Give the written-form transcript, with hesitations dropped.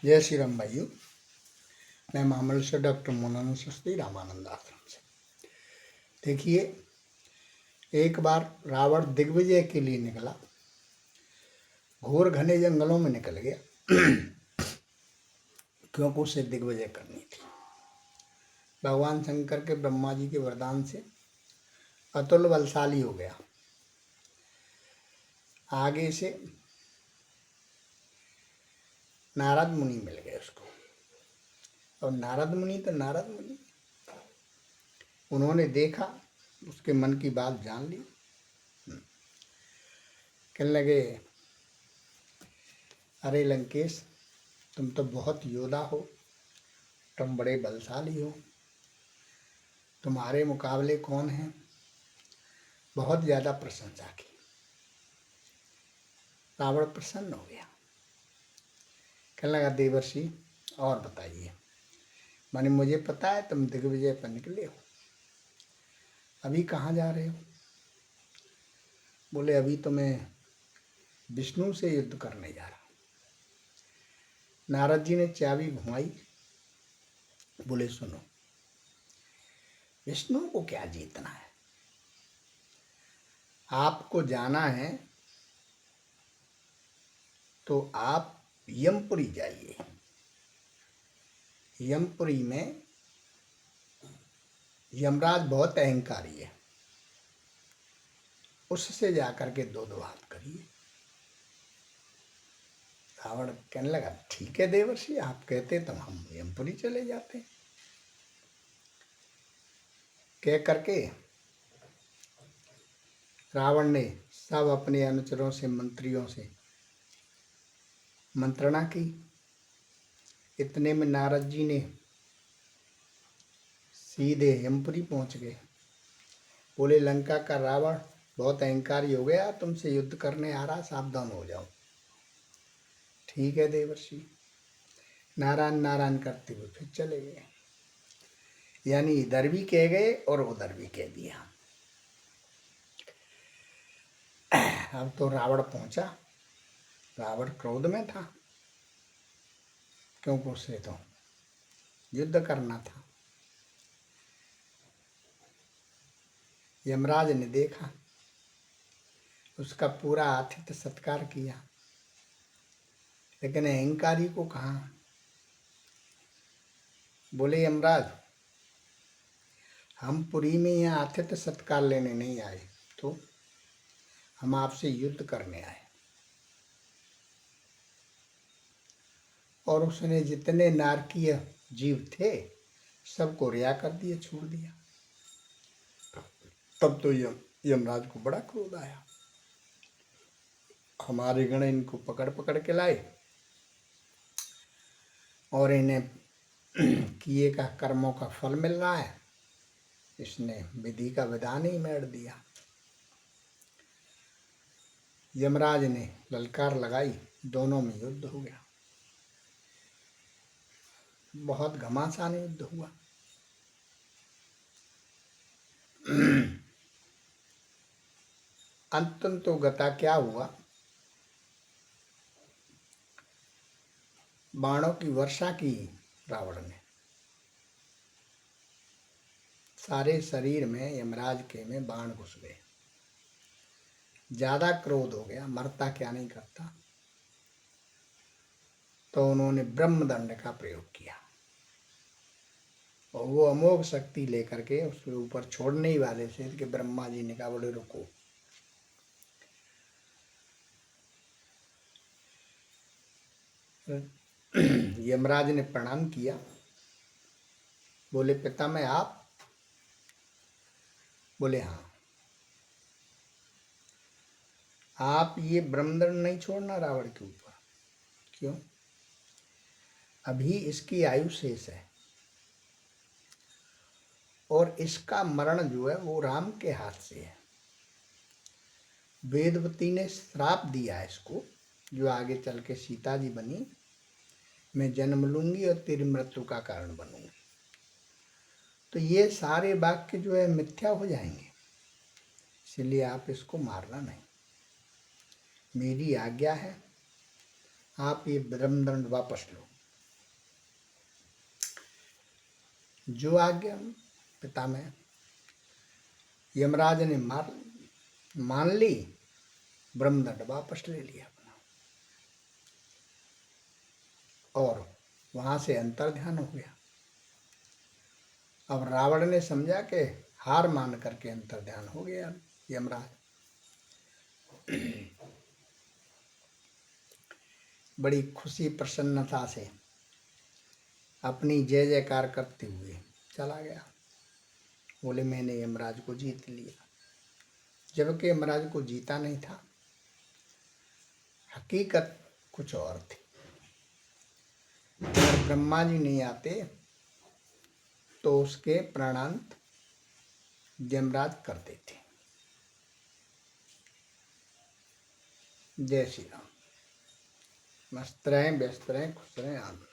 जय श्री राम भाइयों। मैं मामल से डॉक्टर मोनानंद सस्ती रामानंद आश्रम से। देखिए, एक बार रावण दिग्विजय के लिए निकला, घोर घने जंगलों में निकल गया क्योंकि उसे दिग्विजय करनी थी। भगवान शंकर के ब्रह्मा जी के वरदान से अतुल बलशाली हो गया। आगे से नारद मुनि मिल गए उसको, और नारद मुनि उन्होंने देखा, उसके मन की बात जान ली। कहने लगे, अरे लंकेश, तुम तो बहुत योद्धा हो, तुम बड़े बलशाली हो, तुम्हारे मुकाबले कौन है। बहुत ज़्यादा प्रशंसा की। रावण प्रसन्न हो गया, कहने लगा, देवर्षि और बताइए। माने मुझे पता है तुम दिग्विजय पर निकले हो, अभी कहाँ जा रहे हो। बोले, अभी तो मैं विष्णु से युद्ध करने जा रहा हूँ। नारद जी ने चाबी घुमाई, बोले, सुनो, विष्णु को क्या जीतना है, आपको जाना है तो आप यमपुरी जाइए। यमपुरी में यमराज बहुत अहंकारी है, उससे जाकर के दो हाथ करिए। रावण कहने लगा, ठीक है देवर्षि, आप कहते तो हम यमपुरी चले जाते। कह करके रावण ने सब अपने अनुचरों से, मंत्रियों से मंत्रणा की। इतने में नारद जी ने सीधे यमपुरी पहुंच गए। बोले, लंका का रावण बहुत अहंकारी हो गया, तुमसे युद्ध करने आ रहा, सावधान हो जाओ। ठीक है देवर्षि। नारायण नारायण करते हुए फिर चले गए, यानी इधर भी कह गए और उधर भी कह दिया। अब तो रावण पहुंचा। रावण क्रोध में था, क्योंकि उसे तो युद्ध करना था। यमराज ने देखा, उसका पूरा आतिथ्य सत्कार किया, लेकिन अहंकारी को कहा। बोले, यमराज, हम पुरी में यहाँ आतिथ्य सत्कार लेने नहीं आए, तो हम आपसे युद्ध करने आए। और उसने जितने नारकीय जीव थे सबको रिहा कर दिए, छोड़ दिया। तब तो यमराज को बड़ा क्रोध आया। हमारे गण इनको पकड़ पकड़ के लाए और इन्हें किए का कर्मों का फल मिल रहा है, इसने विधि का विधान ही मेड़ दिया। यमराज ने ललकार लगाई, दोनों में युद्ध हो गया। बहुत घमासान युद्ध हुआ। अंततः तो गता क्या हुआ, बाणों की वर्षा की रावण ने। सारे शरीर में यमराज के में बाण घुस गए। ज्यादा क्रोध हो गया, मरता क्या नहीं करता। तो उन्होंने ब्रह्मदंड का प्रयोग किया, और वो अमोघ शक्ति लेकर के उसके ऊपर छोड़ने ही वाले थे कि ब्रह्मा जी ने कहा, बोले रुको। यमराज ने प्रणाम किया। बोले, पितामह आप? बोले, हाँ। आप ये ब्रह्मदंड नहीं छोड़ना रावण के ऊपर। क्यों? अभी इसकी आयु शेष है, और इसका मरण जो है वो राम के हाथ से है। वेदवती ने श्राप दिया है इसको, जो आगे चल के सीता जी बनी, मैं जन्म लूंगी और तेरी मृत्यु का कारण बनूंगी। तो ये सारे वाक्य जो है मिथ्या हो जाएंगे, इसलिए आप इसको मारना नहीं। मेरी आज्ञा है, आप ये ब्रह्मदंड वापस लो। जो आज्ञा पिता में यमराज ने मान ली, ब्रह्मदंड वापस ले लिया अपना और वहां से अंतर ध्यान हो गया। अब रावण ने समझा कि हार मान करके अंतर ध्यान हो गया यमराज। बड़ी खुशी प्रसन्नता से अपनी जय जयकार करते हुए चला गया। बोले मैंने यमराज को जीत लिया, जबकि यमराज को जीता नहीं था, हकीकत कुछ और थी। अगर ब्रह्मा जी नहीं आते तो उसके प्राणांत यमराज कर देते। जय श्री राम। मस्त रहें, व्यस्त रहें, खुश रहें, आनंद।